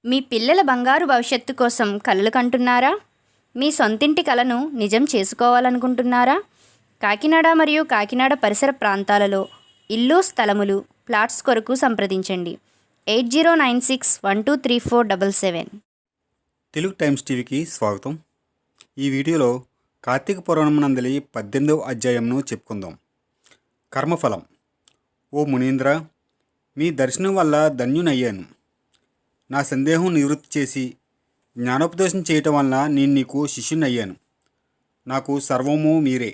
మీ పిల్లల బంగారు భవిష్యత్తు కోసం కలలు కంటున్నారా? మీ సొంతింటి కలను నిజం చేసుకోవాలనుకుంటున్నారా? కాకినాడ మరియు కాకినాడ పరిసర ప్రాంతాలలో ఇల్లు స్థలములు ప్లాట్స్ కొరకు సంప్రదించండి 8096123477. తెలుగు టైమ్స్ టీవీకి స్వాగతం. ఈ వీడియోలో కార్తీక పురాణం నందలి 18వ అధ్యాయంను చెప్పుకుందాం. కర్మఫలం. ఓ మునీంద్ర, మీ దర్శనం వల్ల ధన్యునయ్యాను. నా సందేహం నివృత్తి చేసి జ్ఞానోపదేశం చేయటం వల్ల నేను నీకు శిష్యునయ్యాను. నాకు సర్వము మీరే.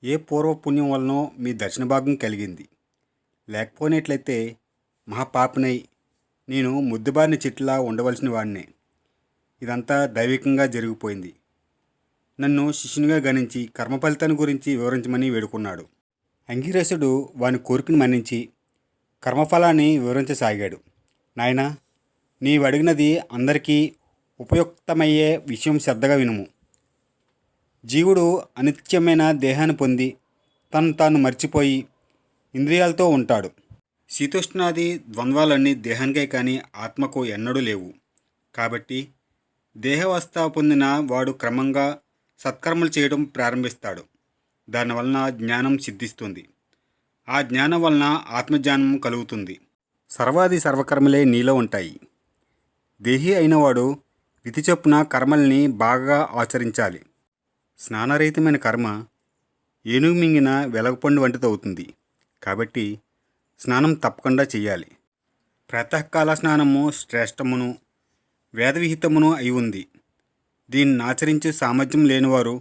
ఏ పూర్వపుణ్యం వలనో మీ దర్శన భాగం కలిగింది. లేకపోయినట్లయితే మహాపాపనై నేను ముద్దుబారిన చెట్టులా ఉండవలసిన వాడినే. ఇదంతా దైవికంగా జరిగిపోయింది. నన్ను శిష్యునిగా గణించి కర్మ ఫలితాన్ని గురించి వివరించమని వేడుకున్నాడు. అంగీరసుడు వాని కోరికను మన్నించి కర్మఫలాన్ని వివరించసాగాడు. నాయనా, నీవు అడిగినది అందరికీ ఉపయుక్తమయ్యే విషయం శ్రద్ధగా వినుము. జీవుడు అనిత్యమైన దేహాన్ని పొంది తను తాను మర్చిపోయి ఇంద్రియాలతో ఉంటాడు. శీతోష్ణాది ద్వంద్వాలన్నీ దేహానికే కానీ ఆత్మకు ఎన్నడూ లేవు. కాబట్టి దేహావస్థ పొందిన వాడు క్రమంగా సత్కర్మలు చేయడం ప్రారంభిస్తాడు. దానివలన జ్ఞానం సిద్ధిస్తుంది. ఆ జ్ఞానం వలన ఆత్మజ్ఞానం కలుగుతుంది. సర్వాది సర్వకర్మలే నీలో ఉంటాయి. దేహి అయినవాడు విధి చొప్పున కర్మల్ని బాగా ఆచరించాలి. స్నానరహితమైన కర్మ ఏనుగు మింగిన వెలగపండు వంటిది అవుతుంది. కాబట్టి స్నానం తప్పకుండా చెయ్యాలి. ప్రాతకాల స్నానము శ్రేష్టమును వేదవిహితమును అయి ఉంది. దీన్ని ఆచరించే సామర్థ్యం లేనివారు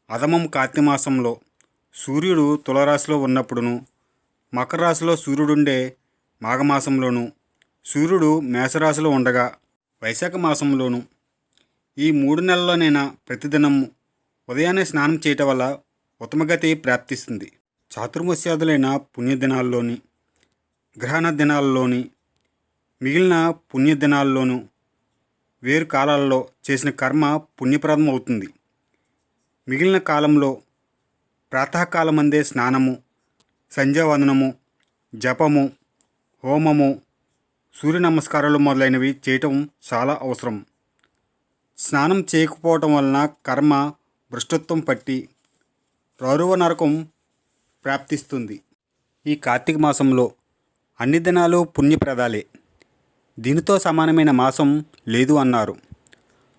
అధమం కార్తీమాసంలో సూర్యుడు తులరాశిలో ఉన్నప్పుడును, మకర రాశిలో సూర్యుడుండే మాఘమాసంలోను, సూర్యుడు మేషరాశిలో ఉండగా వైశాఖ మాసంలోను, ఈ 3 నెలల్లోనైనా ప్రతిదినము ఉదయాన్నే స్నానం చేయటం వల్ల ఉత్తమగతి ప్రాప్తిస్తుంది. చాతుర్మాస్యాదులైన పుణ్యదినాల్లోని, గ్రహణ దినాల్లోని, మిగిలిన పుణ్యదినాల్లోనూ వేరు కాలాల్లో చేసిన కర్మ పుణ్యప్రదం అవుతుంది. మిగిలిన కాలంలో ప్రాతకాలమందే స్నానము, సంధ్యావందనము, జపము, హోమము, సూర్య నమస్కారాలు మొదలైనవి చేయటం చాలా అవసరం. స్నానం చేయకపోవటం వలన కర్మ భ్రష్టత్వం పట్టి రౌరవ నరకం ప్రాప్తిస్తుంది. ఈ కార్తీక మాసంలో అన్ని దినాలు పుణ్యప్రదాలే. దీనితో సమానమైన మాసం లేదు అన్నారు.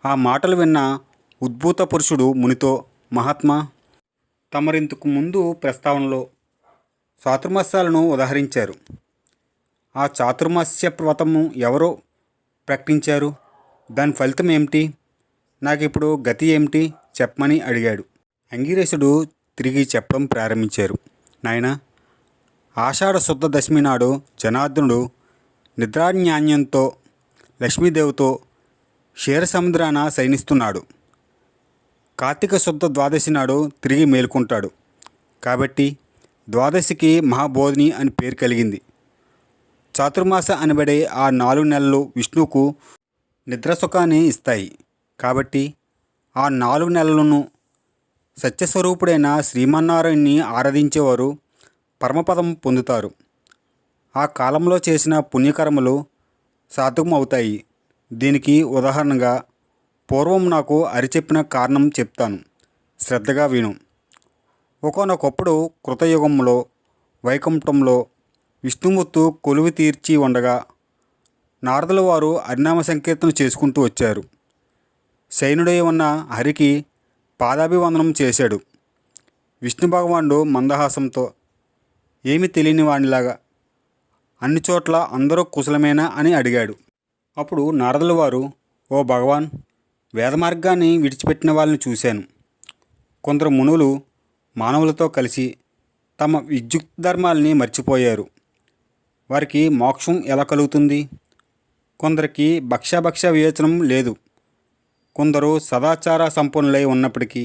ఆ మాటలు విన్న ఉద్భూత పురుషుడు మునితో, మహాత్మా, తమరింతకు ముందు ప్రస్తావనలో చాతుర్మాస్యాలను ఉదహరించారు. ఆ చాతుర్మాస్య వ్రతము ఎవరో ప్రకటించారు? దాని ఫలితం ఏమిటి? నాకు ఇప్పుడు గతి ఏమిటి చెప్పమని అడిగాడు. అంగీరసుడు తిరిగి చెప్పడం ప్రారంభించారు. నాయనా, ఆషాఢ శుద్ధ దశమి నాడు జనార్దనుడు నిద్రాజ్ఞాన్యంతో లక్ష్మీదేవితో క్షీరసముద్రాన శయనిస్తున్నాడు. కార్తీక శుద్ధ ద్వాదశి నాడు తిరిగి మేలుకుంటాడు. కాబట్టి ద్వాదశికి మహాబోధిని అని పేరు కలిగింది. చాతుర్మాస అనబడే ఆ 4 నెలలు విష్ణువుకు నిద్రసుఖాన్ని ఇస్తాయి. కాబట్టి ఆ 4 నెలలను సత్యస్వరూపుడైన శ్రీమన్నారాయణ్ణి ఆరాధించేవారు పరమపదం పొందుతారు. ఆ కాలంలో చేసిన పుణ్యకర్మలు సార్థకం అవుతాయి. దీనికి ఉదాహరణగా పూర్వం నాకు అరిచెప్పిన కారణం చెప్తాను, శ్రద్ధగా విను. ఒకానొకప్పుడు కృతయుగంలో వైకుంఠంలో విష్ణుమూర్తి కొలువు తీర్చి ఉండగా నారదుల వారు హరినామ సంకీర్తన చేసుకుంటూ వచ్చారు. శయనుడై ఉన్న హరికి పాదాభివందనం చేశాడు. విష్ణు భగవానుడు మందహాసంతో, ఏమి తెలియని వానిలాగా, అన్ని చోట్ల అందరూ కుశలమేనా అని అడిగాడు. అప్పుడు నారదుల వారు, ఓ భగవాన్, వేదమార్గాన్ని విడిచిపెట్టిన వాళ్ళని చూశాను. కొందరు మునులు మానవులతో కలిసి తమ విద్యుక్త ధర్మాల్ని మర్చిపోయారు. వారికి మోక్షం ఎలా కలుగుతుంది? కొందరికి భక్ష్య వివేచనం లేదు. కొందరు సదాచార సంపన్నులై ఉన్నప్పటికీ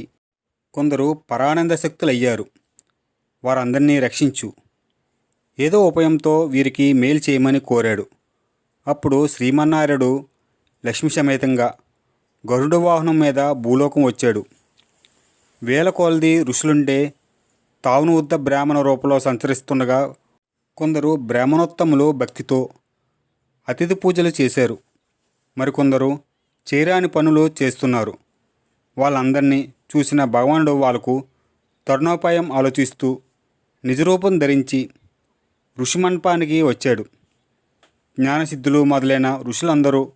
కొందరు పరానంద శక్తులయ్యారు. వారందరినీ రక్షించు. ఏదో ఉపాయంతో వీరికి మేలు చేయమని కోరాడు. అప్పుడు శ్రీమన్నారాయణుడు లక్ష్మీ సమేతంగా గరుడ వాహనం మీద భూలోకం వచ్చాడు. వేల కొలది ఋషులుండే తావును ఉద్ద బ్రాహ్మణ రూపంలో సంచరిస్తుండగా కొందరు బ్రాహ్మణోత్తములు భక్తితో అతిథి పూజలు చేశారు. మరికొందరు చేయరాని పనులు చేస్తున్నారు. వాళ్ళందరినీ చూసిన భగవానుడు వాళ్ళకు తరుణోపాయం ఆలోచిస్తూ నిజరూపం ధరించి ఋషిమండపానికి వచ్చాడు. జ్ఞానసిద్ధులు మొదలైన ఋషులందరూ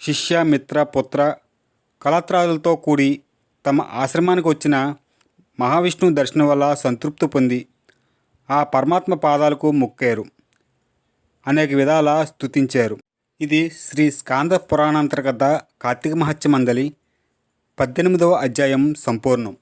శిష్య మిత్ర పుత్ర కళత్రాదులతో కూడి తమ ఆశ్రమానికి వచ్చిన మహావిష్ణువు దర్శనం వల్ల సంతృప్తి పొంది ఆ పరమాత్మ పాదాలకు మొక్కారు. అనేక విధాల స్తుతించారు. ఇది శ్రీ స్కాంద పురాణాంతర్గత కార్తీక మహత్య మండలి 18వ అధ్యాయం సంపూర్ణం.